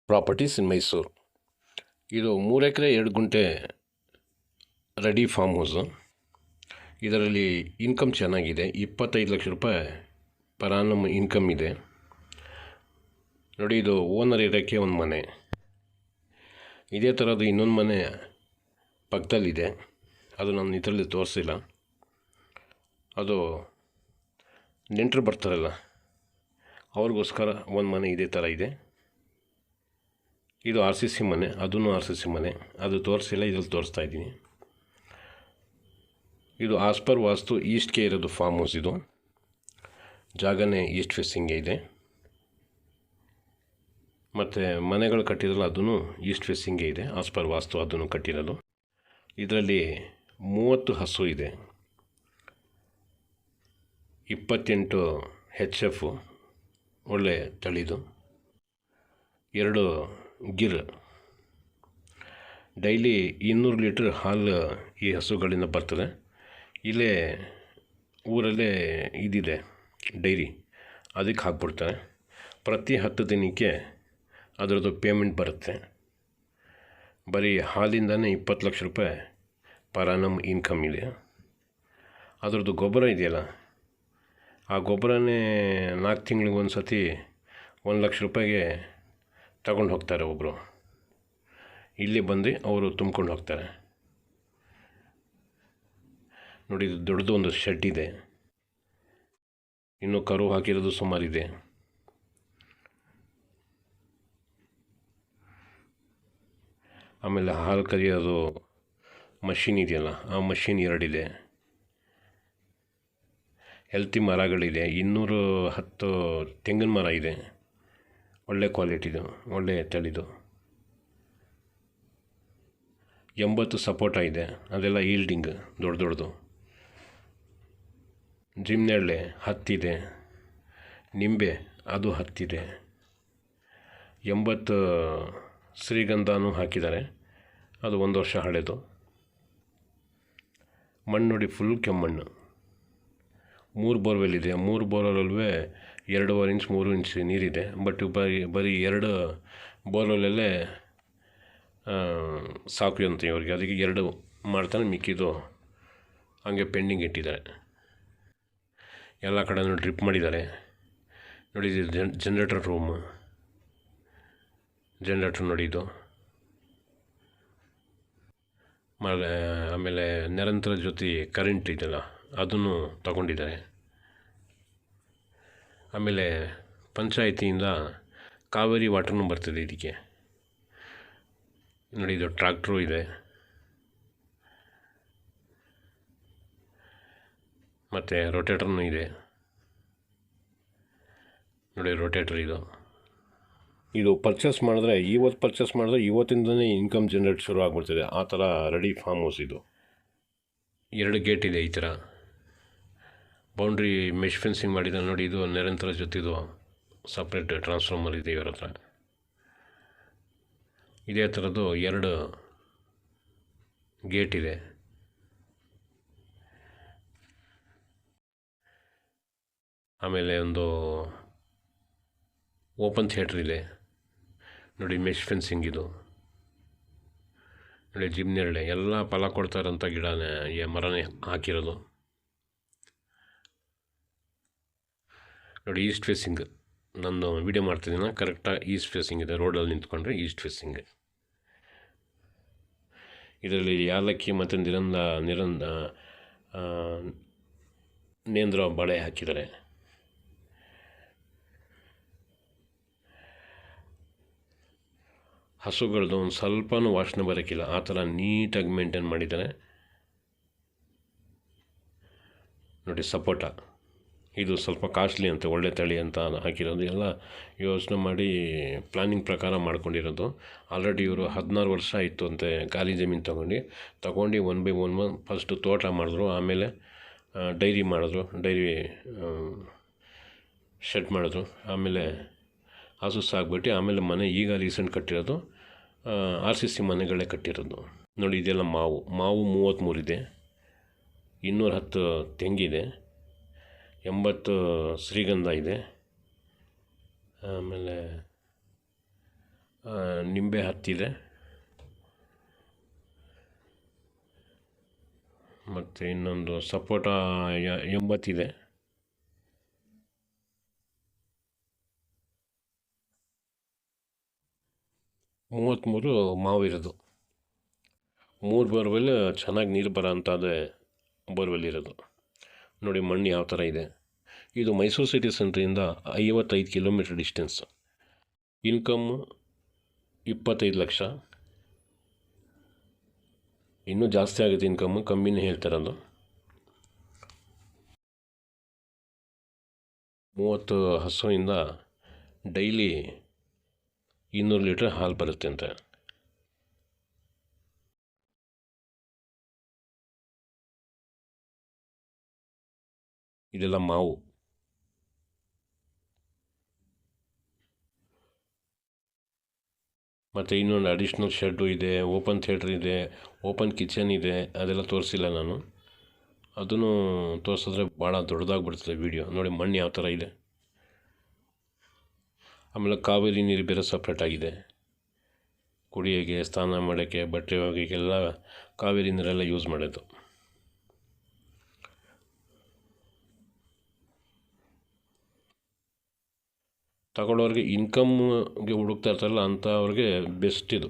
Properties ಇನ್ ಮೈಸೂರು. ಇದು 3 ಎಕರೆ 2 ಗುಂಟೆ ready form house. ಇದರಲ್ಲಿ ಇನ್ಕಮ್ ಚೆನ್ನಾಗಿದೆ. 25 ಲಕ್ಷ ರೂಪಾಯಿ ಪರ್ ಆನಮ್ ಇನ್ಕಮ್ ಇದೆ. ನೋಡಿ, ಇದು ಓನರ್ ಇರೋಕ್ಕೆ ಒಂದು ಮನೆ. ಇದೇ ಥರದ್ದು ಇನ್ನೊಂದು ಮನೆ ಪಕ್ಕದಲ್ಲಿದೆ. ಅದು ನಾನು ಇದರಲ್ಲಿ ತೋರಿಸಿಲ್ಲ. ಅದು ನೆಂಟರು ಬರ್ತಾರಲ್ಲ, ಅವ್ರಿಗೋಸ್ಕರ ಒಂದು ಮನೆ ಇದೇ ಥರ ಇದೆ. ಇದು RCC ಮನೆ, ಅದೂ RCC ಮನೆ. ಅದು ತೋರಿಸಿಲ್ಲ, ಇದ್ರಲ್ಲಿ ತೋರಿಸ್ತಾ ಇದ್ದೀನಿ. ಇದು ಆಸ್ ಪರ್ ವಾಸ್ತು ಈಸ್ಟ್ಗೆ ಇರೋದು ಫಾರ್ಮ್ ಹೌಸ್. ಇದು ಜಾಗನೇ ಈಸ್ಟ್ ಫೇಸಿಂಗೇ ಇದೆ. ಮತ್ತು ಮನೆಗಳು ಕಟ್ಟಿದ್ರಲ್ಲ, ಅದೂ ಈಸ್ಟ್ ಫೇಸಿಂಗೇ ಇದೆ. ಆಸ್ ಪರ್ ವಾಸ್ತು ಅದನ್ನು ಕಟ್ಟಿರೋದು. ಇದರಲ್ಲಿ 30 ಹಸು ಇದೆ. 28 HF ಒಳ್ಳೆ ತಳಿದು, 2 ಗಿರ್. ಡೈಲಿ 200 ಲೀಟ್ರ್ ಹಾಲು ಈ ಹಸುಗಳಿಂದ ಬರ್ತದೆ. ಇಲ್ಲೇ ಊರಲ್ಲೇ ಇದಿದೆ ಡೈರಿ, ಅದಕ್ಕೆ ಹಾಕ್ಬಿಡ್ತಾರೆ. ಪ್ರತಿ 10 ದಿನಕ್ಕೆ ಅದರದ್ದು ಪೇಮೆಂಟ್ ಬರುತ್ತೆ. ಬರೀ ಹಾಲಿಂದನೇ 20 ಲಕ್ಷ ರೂಪಾಯಿ ಪರ್ ಆನಮ್ ಇನ್ಕಮ್ ಇದೆ. ಅದರದ್ದು ಗೊಬ್ಬರ ಇದೆಯಲ್ಲ, ಆ ಗೊಬ್ಬರನೇ 4 ತಿಂಗಳಿಗೆ ಒಂದು ಸತಿ 1 ಲಕ್ಷ ರೂಪಾಯಿಗೆ ತಗೊಂಡು ಹೋಗ್ತಾರೆ ಒಬ್ಬರು. ಇಲ್ಲಿ ಬಂದು ಅವರು ತುಂಬ್ಕೊಂಡು ಹೋಗ್ತಾರೆ. ನೋಡಿ, ಇದು ದೊಡ್ಡದು ಒಂದು ಶೆಡ್ ಇದೆ. ಇನ್ನು ಕರು ಹಾಕಿರೋದು ಸುಮಾರಿದೆ. ಆಮೇಲೆ ಹಾಲು ಕರಿಯೋದು ಮಷಿನ್ ಇದೆಯಲ್ಲ, ಆ ಮಷಿನ್ 2 ಇದೆ. ಹೆಲ್ತಿ ಮರಗಳಿದೆ. 210 ತೆಂಗಿನ ಮರ ಇದೆ. ಒಳ್ಳೆ ಕ್ವಾಲಿಟಿದು, ಒಳ್ಳೆ ತಳಿದು. 80 ಸಪೋಟ ಇದೆ. ಅದೆಲ್ಲ ಈಲ್ಡಿಂಗ್ ದೊಡ್ಡದು. ಜಿಮ್ನೆಳ್ಳೆ 10 ಇದೆ. ನಿಂಬೆ ಅದು 10 ಇದೆ. 80 ಶ್ರೀಗಂಧನೂ ಹಾಕಿದ್ದಾರೆ. ಅದು 1 ವರ್ಷ ಹಳೆದು. ಮಣ್ಣು ನೋಡಿ, ಫುಲ್ ಕೆಮ್ಮಣ್ಣು. 3 ಬೋರ್ವೆಲ್ ಇದೆ. 3 ಬೋರ್ವೆಲ್ಲೂ 2.5 ಇಂಚ್ 3 ಇಂಚ್ ನೀರಿದೆ. ಬಟ್ ಬರೀ 2 ಬೋರ್ವೆಲ್ಲೇ ಸಾಕು ಅಂತ ಇವ್ರಿಗೆ. ಅದಕ್ಕೆ 2 ಮಾಡ್ತಾನೆ, ಮಿಕ್ಕಿದ್ದು ಹಂಗೆ ಪೆಂಡಿಂಗ್ ಇಟ್ಟಿದ್ದಾರೆ. ಎಲ್ಲ ಕಡೆನೂ ಡ್ರಿಪ್ ಮಾಡಿದ್ದಾರೆ. ನೋಡಿ, ಇದು ಜನ್ರೇಟರ್ ರೂಮು. ಜನ್ರೇಟರ್ ನೋಡಿ ಇದು. ಆಮೇಲೆ ನಿರಂತರ ಜೊತೆ ಕರೆಂಟ್ ಇದೆಯಲ್ಲ, ಅದನ್ನು ತಗೊಂಡಿದ್ದಾರೆ. ಆಮೇಲೆ ಪಂಚಾಯಿತಿಯಿಂದ ಕಾವೇರಿ ವಾಟರ್ನೂ ಬರ್ತದೆ ಇದಕ್ಕೆ. ನೋಡಿ, ಇದು ಟ್ರ್ಯಾಕ್ಟ್ರು ಇದೆ. ಮತ್ತು ರೊಟೇಟರ್ನೂ ಇದೆ. ನೋಡಿ, ರೊಟೇಟರ್ ಇದು ಪರ್ಚೇಸ್ ಮಾಡಿದ್ರೆ, ಇವತ್ತಿಂದನೇ ಇನ್ಕಮ್ ಜನ್ರೇಟ್ ಶುರು ಆಗಿಬಿಡ್ತದೆ. ಆ ಥರ ರೆಡಿ ಫಾರ್ಮ್ ಹೌಸ್ ಇದು. 2 ಗೇಟ್ ಇದೆ. ಈ ಥರ ಬೌಂಡ್ರಿ ಮೆಶ್ ಫೆನ್ಸಿಂಗ್ ಮಾಡಿದ. ನೋಡಿ, ಇದು ನಿರಂತರ ಜೊತೆದು ಸಪ್ರೇಟ್ ಟ್ರಾನ್ಸ್ಫಾರ್ಮರ್ ಇದೆ ಇವರ ಹತ್ರ. ಇದೇ ಥರದ್ದು 2 ಗೇಟ್ ಇದೆ. ಆಮೇಲೆ ಒಂದು ಓಪನ್ ಥಿಯೇಟ್ರ್ ಇದೆ. ನೋಡಿ, ಮೆಶ್ ಫೆನ್ಸಿಂಗ್ ಇದು. ನೋಡಿ, ಜಿಮ್ನೆರಳೆ ಎಲ್ಲ ಫಲ ಕೊಡ್ತಾರಂಥ ಗಿಡನೇ, ಮರನೇ ಹಾಕಿರೋದು. ನೋಡಿ, ಈಸ್ಟ್ ಫೇಸಿಂಗ್. ನಾನು ವಿಡಿಯೋ ಮಾಡ್ತಿದ್ದೀನಿ, ಕರೆಕ್ಟಾಗಿ ಈಸ್ಟ್ ಫೇಸಿಂಗ್ ಇದೆ. ರೋಡಲ್ಲಿ ನಿಂತ್ಕೊಂಡ್ರೆ ಈಸ್ಟ್ ಫೇಸಿಂಗ್. ಇದರಲ್ಲಿ ಯಾಲಕ್ಕಿ ಮತ್ತು ನೇಂದ್ರ ಬಾಳೆ ಹಾಕಿದ್ದಾರೆ. ಹಸುಗಳದ್ದು ಒಂದು ಸ್ವಲ್ಪನೂ ವಾಸನೆ ಬರೋಕ್ಕಿಲ್ಲ, ಆ ಥರ ನೀಟಾಗಿ ಮೇಂಟೈನ್ ಮಾಡಿದ್ದಾರೆ. ನೋಡಿ, ಸಪೋಟ ಇದು ಸ್ವಲ್ಪ ಕಾಸ್ಟ್ಲಿ ಅಂತ, ಒಳ್ಳೆ ತಳಿ ಅಂತ ಹಾಕಿರೋದು. ಎಲ್ಲ ಯೋಚನೆ ಮಾಡಿ ಪ್ಲಾನಿಂಗ್ ಪ್ರಕಾರ ಮಾಡ್ಕೊಂಡಿರೋದು. ಆಲ್ರೆಡಿ ಇವರು 16 ವರ್ಷ ಆಯಿತು ಅಂತೆ ಖಾಲಿ ಜಮೀನು ತಗೊಂಡು 1 ಬೈ 1 ಫಸ್ಟು ತೋಟ ಮಾಡಿದ್ರು. ಆಮೇಲೆ ಡೈರಿ ಮಾಡಿದ್ರು, ಡೈರಿ ಶೆಡ್ ಮಾಡಿದ್ರು. ಆಮೇಲೆ ಹಸು ಸಾಕ್ಬಿಟ್ಟು ಆಮೇಲೆ ಮನೆ ಈಗ ರೀಸೆಂಟ್ ಕಟ್ಟಿರೋದು RCC ಮನೆಗಳೇ ಕಟ್ಟಿರೋದು. ನೋಡಿ, ಇದೆಲ್ಲ ಮಾವು 33 ಇದೆ. 210 ತೆಂಗಿದೆ. 80 ಶ್ರೀಗಂಧ ಇದೆ. ಆಮೇಲೆ ನಿಂಬೆ ಹತ್ತಿದೆ, ಮತ್ತು ಇನ್ನೊಂದು ಸಪೋಟ 80 33 ಮಾವು ಇರೋದು. 3 ಬೋರ್ವೆಲ್ ಚೆನ್ನಾಗಿ ನೀರು ಬರೋ ಅಂಥದ್ದೇ ಬೋರ್ವೆಲ್ ಇರೋದು. ನೋಡಿ ಮಣ್ಣು ಯಾವ ಥರ ಇದೆ. ಇದು ಮೈಸೂರು ಸಿಟಿ ಸೆಂಟ್ರಿಂದ 55 ಕಿಲೋಮೀಟ್ರ್ ಡಿಸ್ಟೆನ್ಸ್. ಇನ್ಕಮ್ಮು 25 ಲಕ್ಷ. ಇನ್ನೂ ಜಾಸ್ತಿ ಆಗುತ್ತೆ ಇನ್ಕಮ್ಮು, ಕಮ್ಮಿನೇ ಹೇಳ್ತಾರದು. 30 ಹಸುವಿಂದ ಡೈಲಿ 200 ಲೀಟ್ರ್ ಹಾಲು ಬರುತ್ತೆ ಅಂತೆ. ಇದೆಲ್ಲ ಮಾವು. ಮತ್ತು ಇನ್ನೊಂದು ಅಡಿಷ್ನಲ್ ಶೆಡ್ಡು ಇದೆ, ಓಪನ್ ಥಿಯೇಟ್ರ್ ಇದೆ, ಓಪನ್ ಕಿಚನ್ ಇದೆ. ಅದೆಲ್ಲ ತೋರಿಸಿಲ್ಲ ನಾನು. ಅದನ್ನು ತೋರಿಸಿದ್ರೆ ಭಾಳ ದೊಡ್ಡದಾಗ್ಬಿಡ್ತದೆ ವೀಡಿಯೋ. ನೋಡಿ ಮಣ್ಣು ಯಾವ ಥರ ಇದೆ. ಆಮೇಲೆ ಕಾವೇರಿ ನೀರು ಬೇರೆ ಸಪ್ರೇಟಾಗಿದೆ. ಕುಡಿಯೋಕ್ಕೆ, ಸ್ನಾನ ಮಾಡೋಕ್ಕೆ, ಬಟ್ಟೆ ಒಗೆಯೋಕ್ಕೆಲ್ಲ ಕಾವೇರಿ ನೀರೆಲ್ಲ ಯೂಸ್ ಮಾಡೋದು. ತಗೊಳ್ಳೋರಿಗೆ ಇನ್ಕಮ್ಗೆ ಹುಡುಕ್ತಾ ಇರ್ತಾರಲ್ಲ ಅಂಥವ್ರಿಗೆ ಬೆಸ್ಟ್ ಇದು.